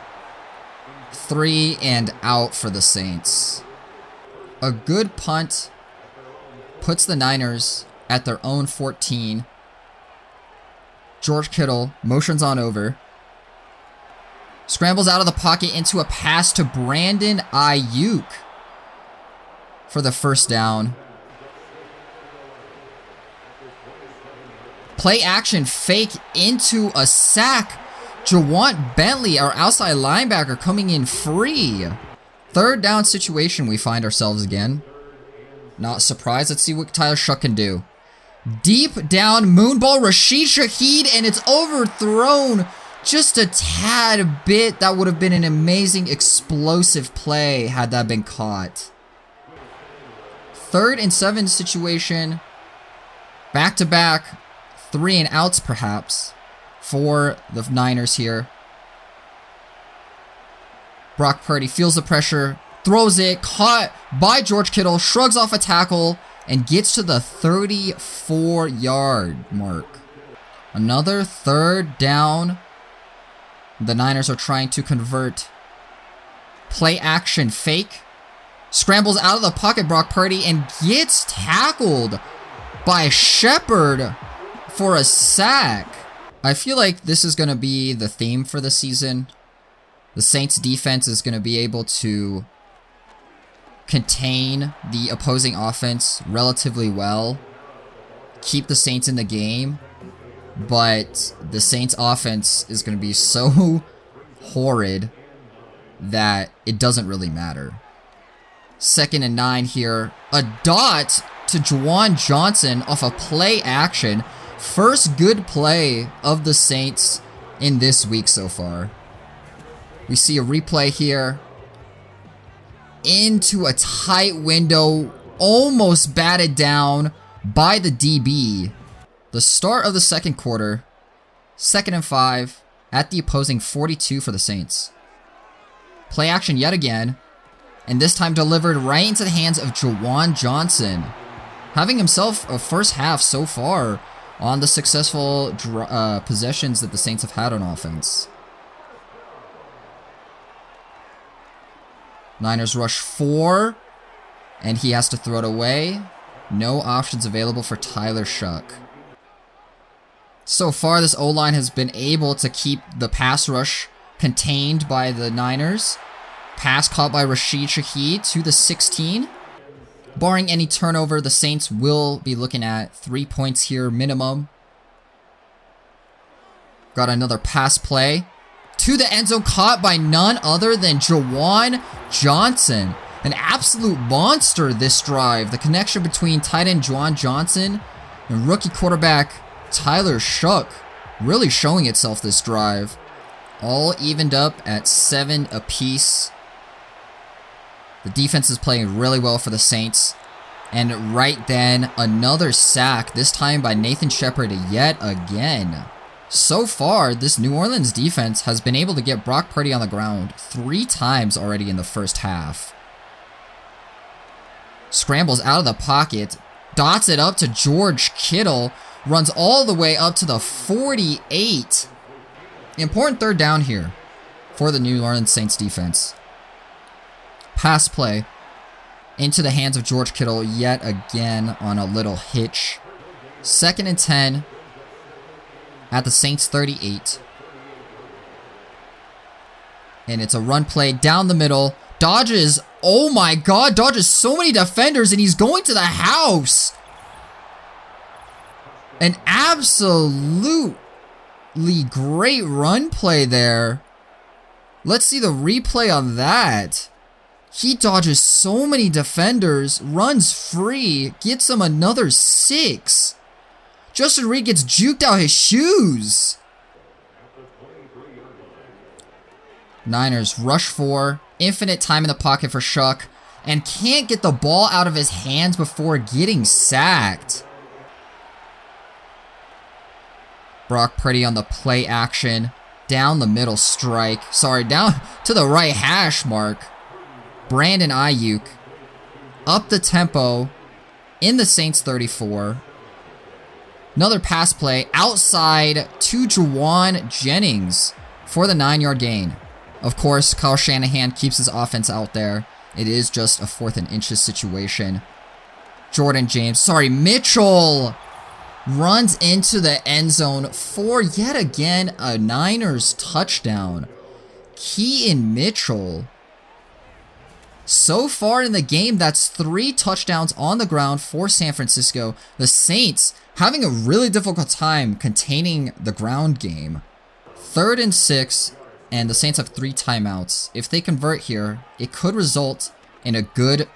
3-and-out for the Saints. A good punt puts the Niners at their own 14. George Kittle motions on over. Scrambles out of the pocket into a pass to Brandon Ayuk for the first down. Play action fake into a sack. Jawant Bentley, our outside linebacker, coming in free. 3rd down situation we find ourselves again. Not surprised. Let's see what Tyler Shuck can do. Deep down moonball, Rashid Shaheed, and it's overthrown just a tad bit. That would have been an amazing explosive play had that been caught. 3rd and 7 situation. Back to back. 3-and-outs perhaps for the Niners here. Brock Purdy feels the pressure, throws it, caught by George Kittle, shrugs off a tackle, and gets to the 34-yard mark. Another 3rd down. The Niners are trying to convert. Play action fake. Scrambles out of the pocket, Brock Purdy, and gets tackled by Shepard for a sack. I feel like this is going to be the theme for the season. The Saints defense is going to be able to contain the opposing offense relatively well, keep the Saints in the game, but the Saints offense is going to be so horrid that it doesn't really matter. 2nd and 9 here. A dot to Juwan Johnson off a play action. First good play of the Saints in this week so far. We see a replay here. Into a tight window. Almost batted down by the DB. The start of the 2nd quarter. 2nd and 5 at the opposing 42 for the Saints. Play action yet again. And this time delivered right into the hands of Juwan Johnson. Having himself a first half so far on the successful possessions that the Saints have had on offense. Niners rush 4, and he has to throw it away. No options available for Tyler Shuck. So far, this O-line has been able to keep the pass rush contained by the Niners. Pass caught by Rashid Shaheed to the 16. Barring any turnover, the Saints will be looking at 3 points here minimum. Got another pass play. to the end zone, caught by none other than Juwan Johnson. An absolute monster this drive. The connection between tight end Juwan Johnson and rookie quarterback Tyler Shook really showing itself this drive. All evened up at 7 apiece. The defense is playing really well for the Saints. And right then, another sack, this time by Nathan Shepard yet again. So far, this New Orleans defense has been able to get Brock Purdy on the ground 3 times already in the first half. Scrambles out of the pocket, dots it up to George Kittle, runs all the way up to the 48. Important third down here for the New Orleans Saints defense. Pass play into the hands of George Kittle yet again on a little hitch. 2nd and 10 at the Saints 38. And it's a run play down the middle. Dodges, oh my god, dodges so many defenders and he's going to the house. An absolutely great run play there. Let's see the replay on that. He dodges so many defenders, runs free, gets him another 6. Justin Reed gets juked out his shoes. Niners rush 4, infinite time in the pocket for Shook, and can't get the ball out of his hands before getting sacked. Brock Purdy on the play action, down the middle strike, down to the right hash mark. Brandon Ayuk up the tempo in the Saints 34. Another pass play outside to Juwan Jennings for the 9-yard gain. Of course, Kyle Shanahan keeps his offense out there. It is just a 4th and inches situation. Mitchell runs into the end zone for yet again a Niners touchdown. Keaton Mitchell. So far in the game, that's 3 touchdowns on the ground for San Francisco. The Saints having a really difficult time containing the ground game. 3rd and 6, and the Saints have 3 timeouts. If they convert here, it could result in a good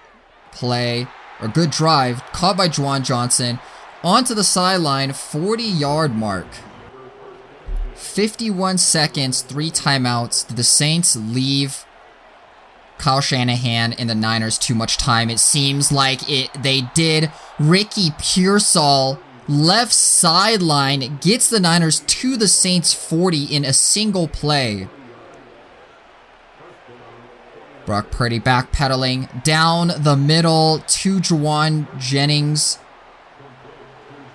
play or good drive caught by Juwan Johnson onto the sideline, 40-yard mark. 51 seconds, 3 timeouts. Did the Saints leave Kyle Shanahan and the Niners too much time? It seems like they did. Ricky Pearsall, left sideline, gets the Niners to the Saints 40 in a single play. Brock Purdy backpedaling down the middle to Juwan Jennings.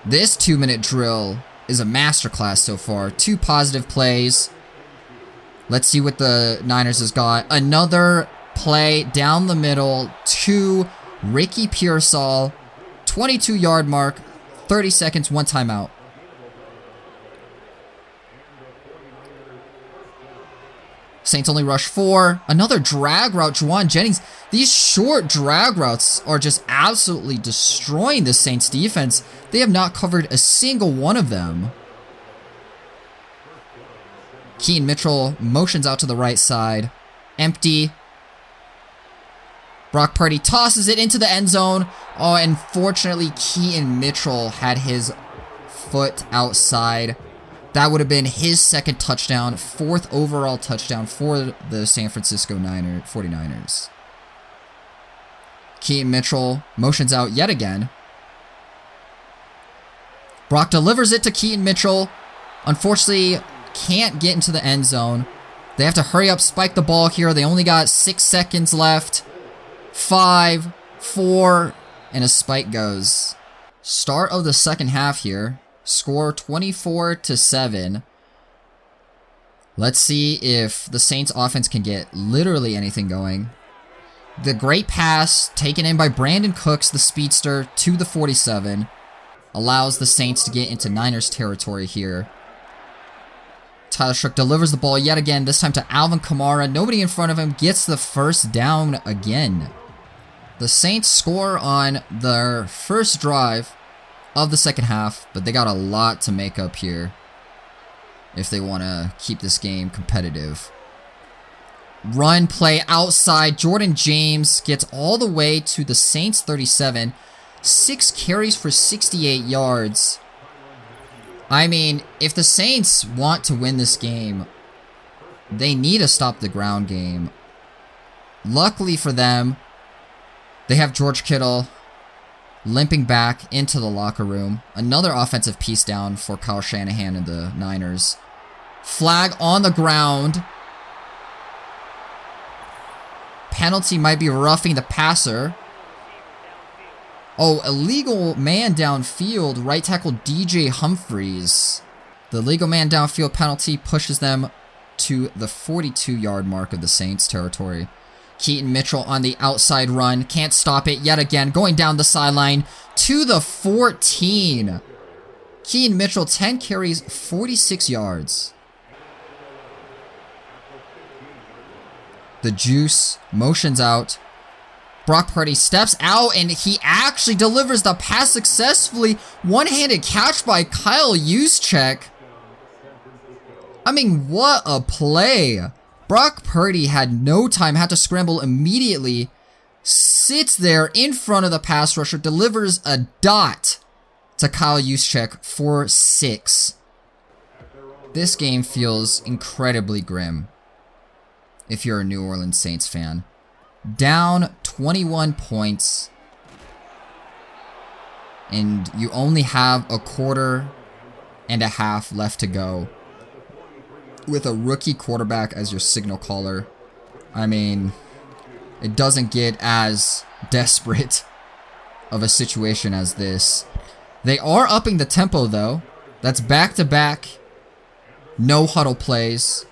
This 2-minute drill is a masterclass so far. 2 positive plays. Let's see what the Niners has got. Another play down the middle to Ricky Pearsall. 22-yard mark. 30 seconds, 1 timeout. Saints only rush 4. Another drag route, Juwan Jennings. These short drag routes are just absolutely destroying the Saints defense. They have not covered a single one of them. Keaton Mitchell motions out to the right side. Empty. Brock Purdy tosses it into the end zone. Oh, unfortunately, Keaton Mitchell had his foot outside. That would have been his 2nd touchdown, 4th overall touchdown for the San Francisco 49ers. Keaton Mitchell motions out yet again. Brock delivers it to Keaton Mitchell. Unfortunately, can't get into the end zone. They have to hurry up, spike the ball here. They only got 6 seconds left. 5, 4, and a spike goes. Start of the second half here. Score 24-7. Let's see if the Saints offense can get literally anything going. The great pass taken in by Brandon Cooks, the speedster, to the 47. Allows the Saints to get into Niners territory here. Tyler Shook delivers the ball yet again, this time to Alvin Kamara. Nobody in front of him, gets the first down again. The Saints score on their first drive of the second half, but they got a lot to make up here. if they want to keep this game competitive. Run play outside. Jordan James gets all the way to the Saints 37. 6 carries for 68 yards. I mean, if the Saints want to win this game, they need to stop the ground game. Luckily for them, they have George Kittle limping back into the locker room. Another offensive piece down for Kyle Shanahan and the Niners. Flag on the ground. Penalty might be roughing the passer. Oh, illegal man downfield. Right tackle DJ Humphries. The legal man downfield penalty pushes them to the 42-yard mark of the Saints territory. Keaton Mitchell on the outside run. Can't stop it yet again. Going down the sideline to the 14. Keaton Mitchell, 10 carries, 46 yards. The juice motions out. Brock Purdy steps out and he actually delivers the pass successfully. One-handed catch by Kyle Juszczyk. I mean, what a play. Brock Purdy had no time, had to scramble immediately. Sits there in front of the pass rusher, delivers a dot to Kyle Juszczyk for 6. This game feels incredibly grim if you're a New Orleans Saints fan. Down 21 points, and you only have a quarter and a half left to go with a rookie quarterback as your signal caller. I mean, it doesn't get as desperate of a situation as this. They are upping the tempo though. That's back-to-back no huddle plays.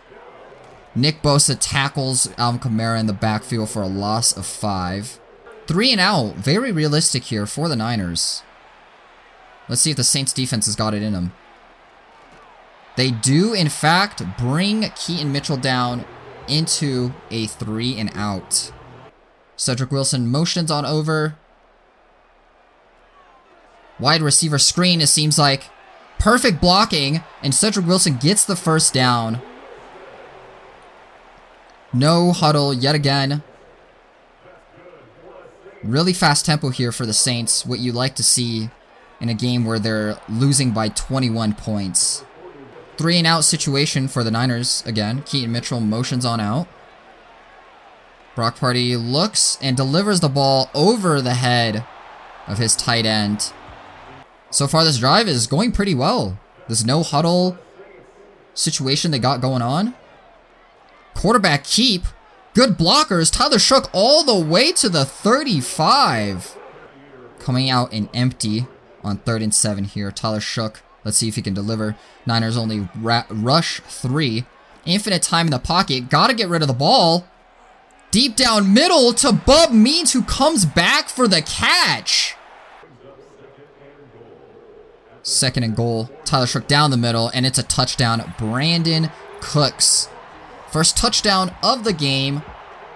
Nick Bosa tackles Alvin Kamara in the backfield for a loss of 5. 3 and out. Very realistic here for the Niners. Let's see if the Saints defense has got it in them. They do, in fact, bring Keaton Mitchell down into a 3 and out. Cedric Wilson motions on over. Wide receiver screen, it seems like. Perfect blocking, and Cedric Wilson gets the first down. No huddle yet again. Really fast tempo here for the Saints. What you like to see in a game where they're losing by 21 points. 3 and out situation for the Niners again. Keaton Mitchell motions on out. Brock Purdy looks and delivers the ball over the head of his tight end. So far this drive is going pretty well. This no huddle situation they got going on. Quarterback keep. Good blockers. Tyler Shook all the way to the 35. Coming out in empty on 3rd and 7 here. Tyler Shook. Let's see if he can deliver. Niners only rush 3. Infinite time in the pocket. Got to get rid of the ball. Deep down middle to Bub Means, who comes back for the catch. 2nd and goal. Tyler Shook down the middle, and it's a touchdown. Brandon Cooks. First touchdown of the game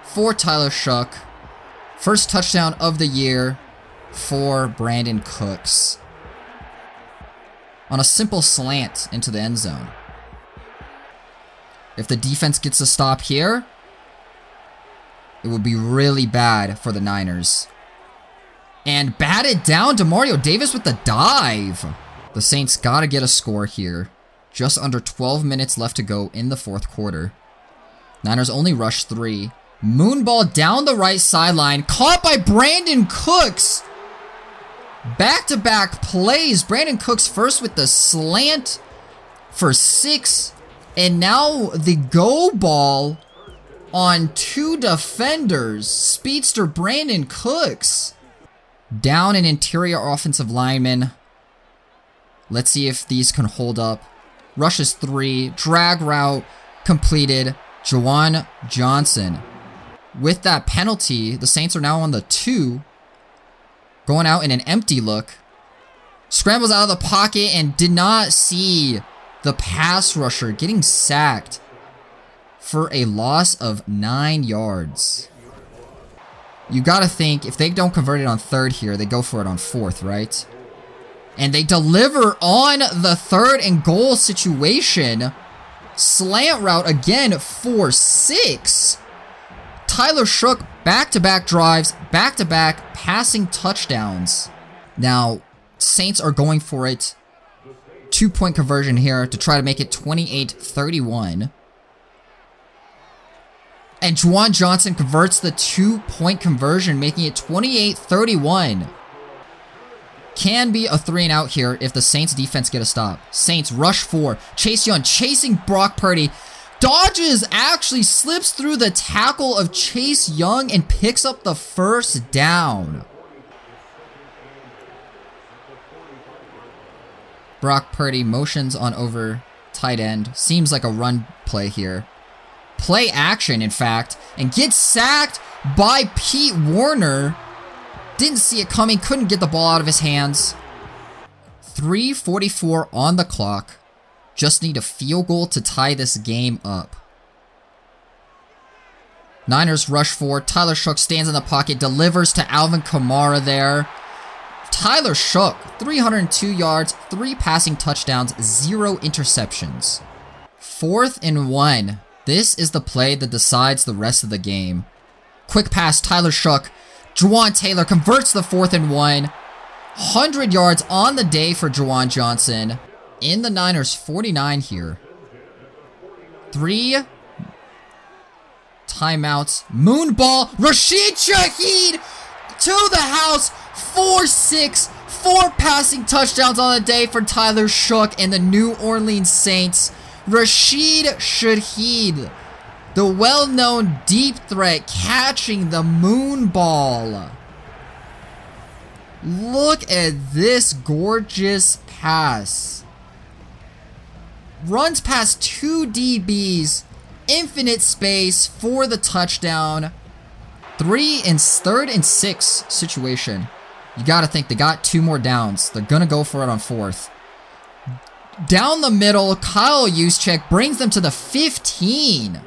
for Tyler Shook. First touchdown of the year for Brandon Cooks. On a simple slant into the end zone. If the defense gets a stop here, it would be really bad for the Niners. And batted down, Demario Davis with the dive. The Saints gotta get a score here. Just under 12 minutes left to go in the 4th quarter. Niners only rush 3. Moonball down the right sideline. Caught by Brandon Cooks. Back-to-back plays. Brandon Cooks first with the slant for 6. And now the go ball on 2 defenders. Speedster Brandon Cooks. Down an interior offensive lineman. Let's see if these can hold up. Rushes 3. Drag route completed. Juwan Johnson. With that penalty, the Saints are now on the 2. Going out in an empty look. Scrambles out of the pocket and did not see the pass rusher getting sacked for a loss of 9 yards. You gotta think, if they don't convert it on 3rd here, they go for it on 4th, right? And they deliver on the 3rd and goal situation. Slant route again for 6. Tyler Shook, back-to-back drives, back-to-back passing touchdowns. Now, Saints are going for it. 2-point conversion here to try to make it 28-31. And Juwan Johnson converts the 2-point conversion, making it 28-31. Can be a 3-and-out here if the Saints defense get a stop. Saints rush 4. Chase Young chasing Brock Purdy. Dodges, actually slips through the tackle of Chase Young and picks up the first down. Brock Purdy motions on over tight end. Seems like a run play here. Play action, in fact, and gets sacked by Pete Warner. Didn't see it coming, couldn't get the ball out of his hands. 3:44 on the clock. Just need a field goal to tie this game up. Niners rush 4. Tyler Shook stands in the pocket, delivers to Alvin Kamara there. Tyler Shook, 302 yards, 3 passing touchdowns, 0 interceptions. 4th and 1. This is the play that decides the rest of the game. Quick pass, Tyler Shook. Juwan Taylor converts the 4th and 1. 100 yards on the day for Juwan Johnson. In the Niners 49 here. 3 timeouts. Moon ball. Rashid Shaheed to the house. 4-6. 4 passing touchdowns on the day for Tyler Shook and the New Orleans Saints. Rashid Shaheed, the well-known deep threat, catching the moon ball. Look at this gorgeous pass. Runs past 2 DBs, infinite space for the touchdown. 3rd and 6 situation. You gotta think they got 2 more downs. They're gonna go for it on 4th. Down the middle, Kyle Juszczyk brings them to the 15.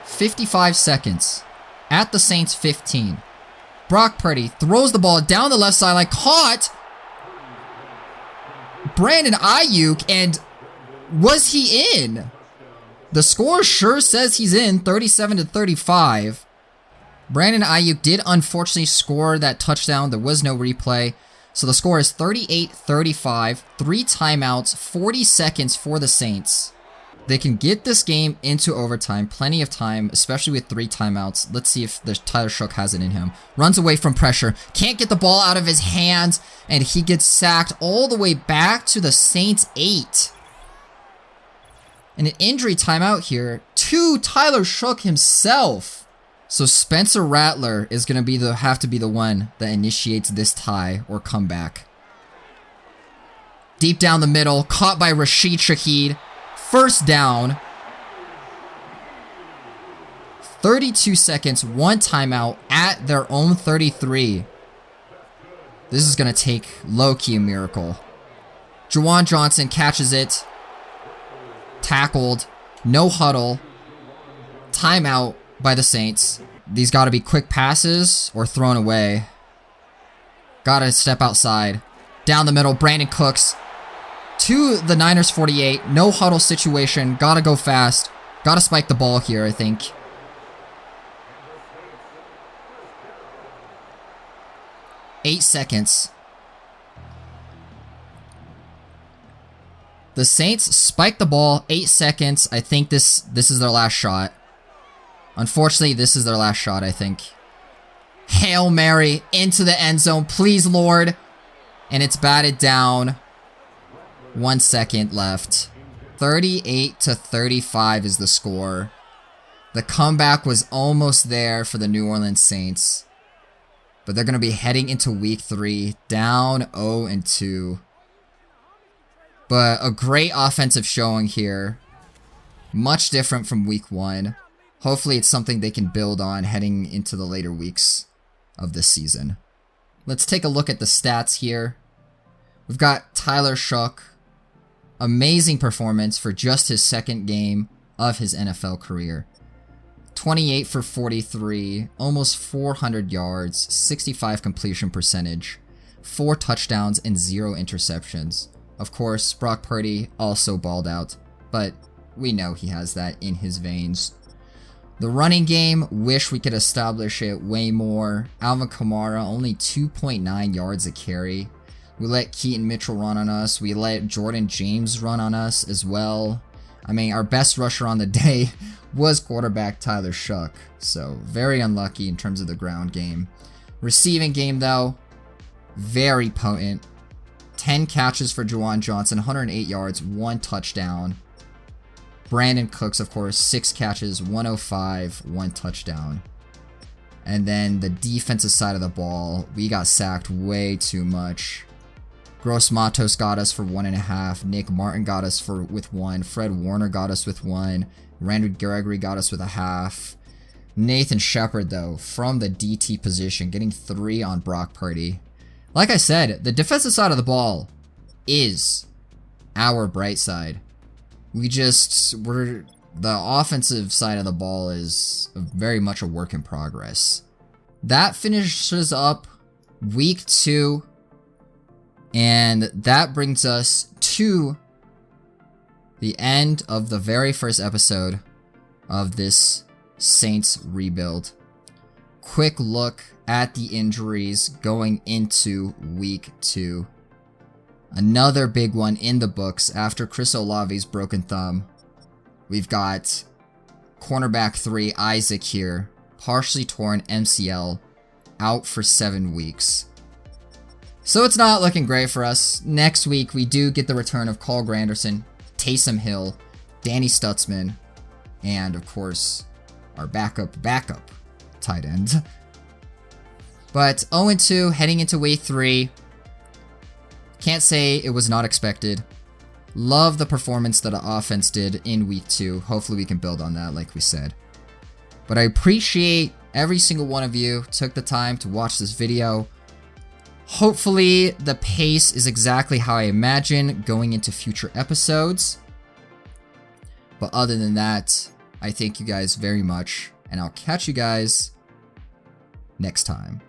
55 seconds. At the Saints 15. Brock Purdy throws the ball down the left sideline. Caught Brandon Ayuk, and was he in? The score sure says he's in, 37-35. Brandon Ayuk did unfortunately score that touchdown. There was no replay. So the score is 38-35, 3 timeouts, 40 seconds for the Saints. They can get this game into overtime, plenty of time, especially with 3 timeouts. Let's see if the Tyler Shook has it in him. Runs away from pressure, can't get the ball out of his hands, and he gets sacked all the way back to the Saints 8. And an injury timeout here to Tyler Shook himself. So Spencer Rattler is going to have to be the one that initiates this tie or comeback. Deep down the middle, caught by Rashid Shaheed. First down. 32 seconds, 1 timeout at their own 33. This is going to take low-key a miracle. Juwan Johnson catches it. Tackled. No huddle. Timeout by the Saints. These gotta be quick passes or thrown away. Gotta step outside. Down the middle, Brandon Cooks. To the Niners 48. No huddle situation. Gotta go fast. Gotta spike the ball here, I think. Eight seconds. The Saints spike the ball. 8 seconds. I think this is their last shot. Unfortunately, this is their last shot, I think. Hail Mary into the end zone. Please, Lord. And it's batted down. 1 second left. 38-35 is the score. The comeback was almost there for the New Orleans Saints. But they're going to be heading into week 3, down 0-2. But a great offensive showing here. Much different from week 1. Hopefully it's something they can build on heading into the later weeks of this season. Let's take a look at the stats here. We've got Tyler Shook. Amazing performance for just his 2nd game of his NFL career. 28 for 43, almost 400 yards, 65 completion percentage, 4 touchdowns, and 0 interceptions. Of course, Brock Purdy also balled out, but we know he has that in his veins. The running game, wish we could establish it way more. Alvin Kamara, only 2.9 yards a carry. We let Keaton Mitchell run on us. We let Jordan James run on us as well. I mean, our best rusher on the day was quarterback Tyler Shuck. So, very unlucky in terms of the ground game. Receiving game, though, very potent. 10 catches for Juwan Johnson, 108 yards, 1 touchdown. Brandon Cooks, of course, 6 catches, 105, 1 touchdown. And then the defensive side of the ball, we got sacked way too much. Gross Matos got us for 1.5. Nick Martin got us with 1. Fred Warner got us with 1. Randy Gregory got us with 0.5. Nathan Shepard, though, from the DT position, getting 3 on Brock Purdy. Like I said, the defensive side of the ball is our bright side. The offensive side of the ball is very much a work in progress. That finishes up week 2. And that brings us to the end of the very first episode of this Saints rebuild. Quick look at the injuries going into week 2. Another big one in the books after Chris Olave's broken thumb. We've got cornerback 3 Isaac here, partially torn MCL, out for 7 weeks. So it's not looking great for us. Next week, we do get the return of Carl Granderson, Taysom Hill, Danny Stutzman, and of course, our backup tight end. But 0-2 heading into week 3. Can't say it was not expected. Love the performance that the offense did in week 2. Hopefully we can build on that like we said. But I appreciate every single one of you took the time to watch this video. Hopefully the pace is exactly how I imagine going into future episodes. But other than that, I thank you guys very much, and I'll catch you guys next time.